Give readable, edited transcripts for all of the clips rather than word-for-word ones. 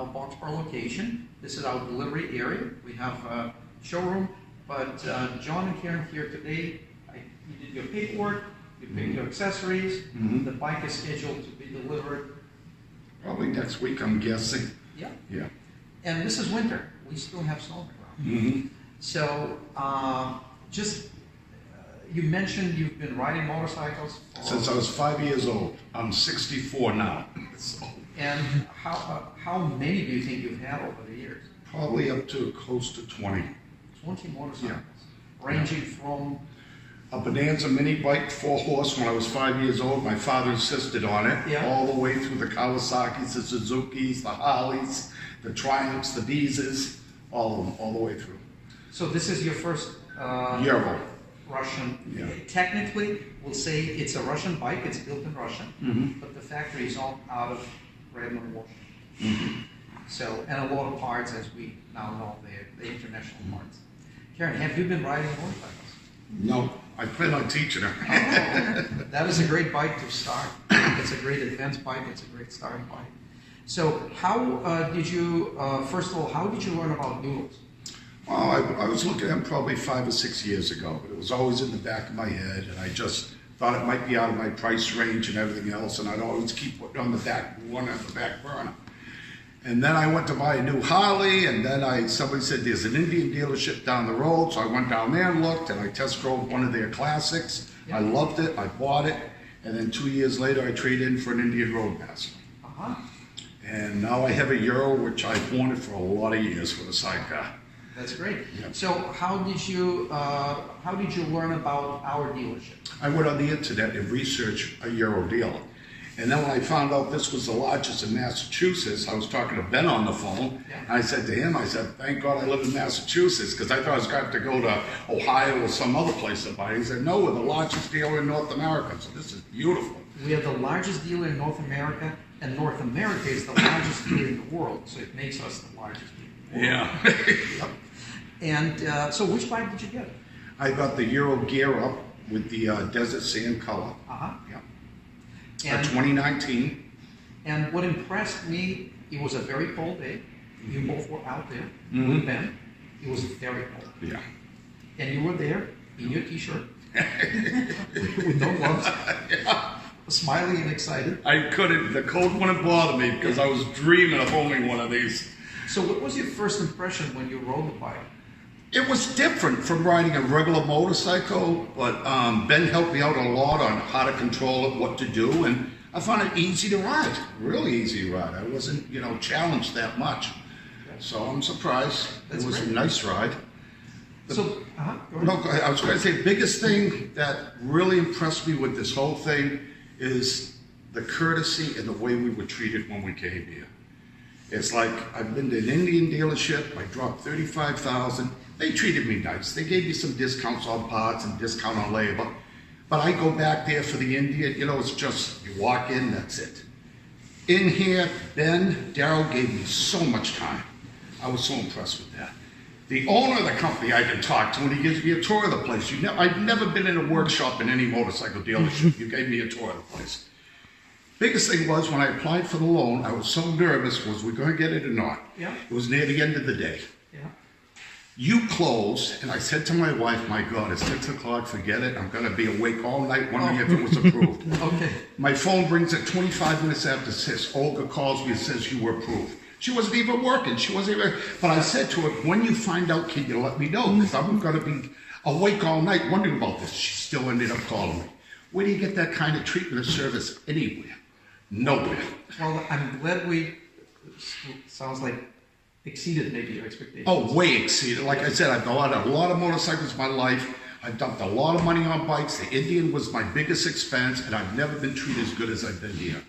our Boxborough location. This is our delivery area. We have a showroom, but John and Karen here today, you did your paperwork, you picked your accessories, the bike is scheduled to be delivered. Probably next week, I'm guessing. Yeah. Yeah. And this is winter. We still have snow on the ground. So, you mentioned you've been riding motorcycles Since I was 5 years old. I'm 64 now. So And how many do you think you've had over the years? probably up to close to 20. 20 motorcycles, ranging from... A Bonanza mini bike, 4-horse, when I was 5 years old. My father insisted on it. All the way through the Kawasaki's, the Suzuki's, the Harleys, the Triumphs, the Visas, all of them, all the way through. So this is your first Euro. Russian. Yeah. Technically, we'll say it's a Russian bike. It's built in Russia, but the factory is all out of Redmond, Washington. So, and a lot of parts, as we now know, they're international parts. Karen, have you been riding motorcycles? No, I plan on teaching her. That is a great bike to start. It's a great advanced bike. It's a great starting bike. So, how did you? First of all, how did you learn about noodles? Well, I was looking at them probably 5 or 6 years ago, but it was always in the back of my head, and I just thought it might be out of my price range and everything else, and I'd always keep putting on the back burner. And then I went to buy a new Harley, and then somebody said there's an Indian dealership down the road, so I went down there and looked, and I test drove one of their classics. I loved it, I bought it, and then 2 years later I traded in for an Indian Roadmaster. And now I have a Euro, which I've wanted for a lot of years with a sidecar. That's great. So how did you learn about our dealership? I went on the internet and researched a Euro dealer. And then when I found out this was the largest in Massachusetts, I was talking to Ben on the phone, and I said to him, thank God I live in Massachusetts, because I thought I was going to have to go to Ohio or some other place to buy it. He said, no, we're the largest dealer in North America, so this is beautiful. We are the largest dealer in North America, and North America is the largest dealer in the world, so it makes us the largest dealer in the world. Yeah. And so which bike did you get? I got the Euro Gear Up with the Desert Sand color. Yeah. And 2019. And what impressed me, it was a very cold day. You both were out there with Ben. It was very cold. Yeah. And you were there in your t-shirt with no gloves, smiling and excited. I couldn't, the cold wouldn't bother me because I was dreaming of owning one of these. So what was your first impression when you rode the bike? It was different from riding a regular motorcycle, but Ben helped me out a lot on how to control it, what to do, and I found it easy to ride, really easy to ride. I wasn't, challenged that much. So I'm surprised. It was a nice ride. I was going to say, the biggest thing that really impressed me with this whole thing is the courtesy and the way we were treated when we came here. It's like, I've been to an Indian dealership, I dropped $35,000. They treated me nice. They gave me some discounts on parts and discount on labor. But I go back there for the Indian, it's just, you walk in, that's it. In here, Daryl gave me so much time. I was so impressed with that. The owner of the company I can talk to, and he gives me a tour of the place. I've never been in a workshop in any motorcycle dealership. You gave me a tour of the place. Biggest thing was when I applied for the loan, I was so nervous, was we going to get it or not? Yeah. It was near the end of the day. Yeah. You closed, and I said to my wife, my God, it's 6 o'clock, forget it. I'm going to be awake all night wondering if it was approved. Okay. My phone rings at 25 minutes after 6. Olga calls me and says you were approved. She wasn't even working. But I said to her, when you find out, can you let me know? Because I'm going to be awake all night wondering about this. She still ended up calling me. Where do you get that kind of treatment or service anywhere? Nowhere. Well, I'm glad sounds like exceeded maybe your expectations. Oh, way exceeded. Like I said, I've gone on a lot of motorcycles in my life. I've dumped a lot of money on bikes. The Indian was my biggest expense, and I've never been treated as good as I've been here.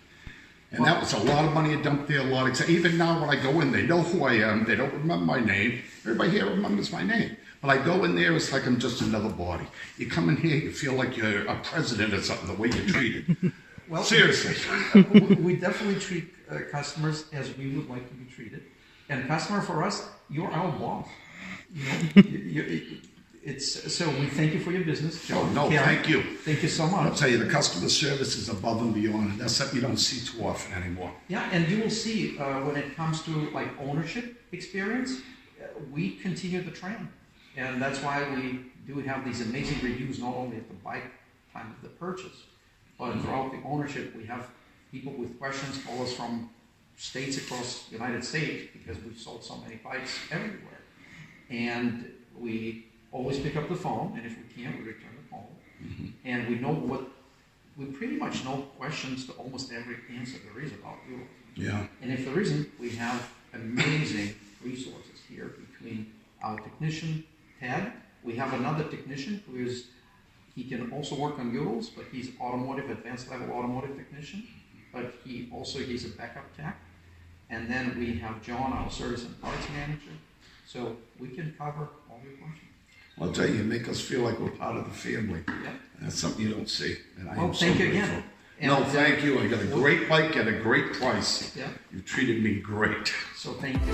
And that was a lot of money I dumped there, even now when I go in, they know who I am. They don't remember my name. Everybody here remembers my name. But I go in there, it's like I'm just another body. You come in here, you feel like you're a president or something, the way you're treated. Well, seriously. We definitely treat customers as we would like to be treated. And customer for us, you're our boss. So we thank you for your business, Joe. No, Karen, thank you. Thank you so I'll much. tell you, the customer service is above and beyond, and that's something you don't see too often anymore. Yeah, and you will see when it comes to like ownership experience, we continue the trend, and that's why we do have these amazing reviews not only at the bike time of the purchase, but throughout the ownership. We have people with questions call us from states across the United States because we've sold so many bikes everywhere, and we always pick up the phone, and if we can't, we return the call. And we pretty much know questions to almost every answer there is about you. Yeah. And if there isn't, we have amazing resources here between our technician, Ted. We have another technician he can also work on Urals, but he's advanced level automotive technician, but he's a backup tech. And then we have John, our service and parts manager. So we can cover all your questions. I'll tell you make us feel like we're part of the family. Yeah. That's something you don't see, and I Well, am so thank you grateful. again. No, And, thank you. I got a great bike at a great price. Yeah. You treated me great. So thank you.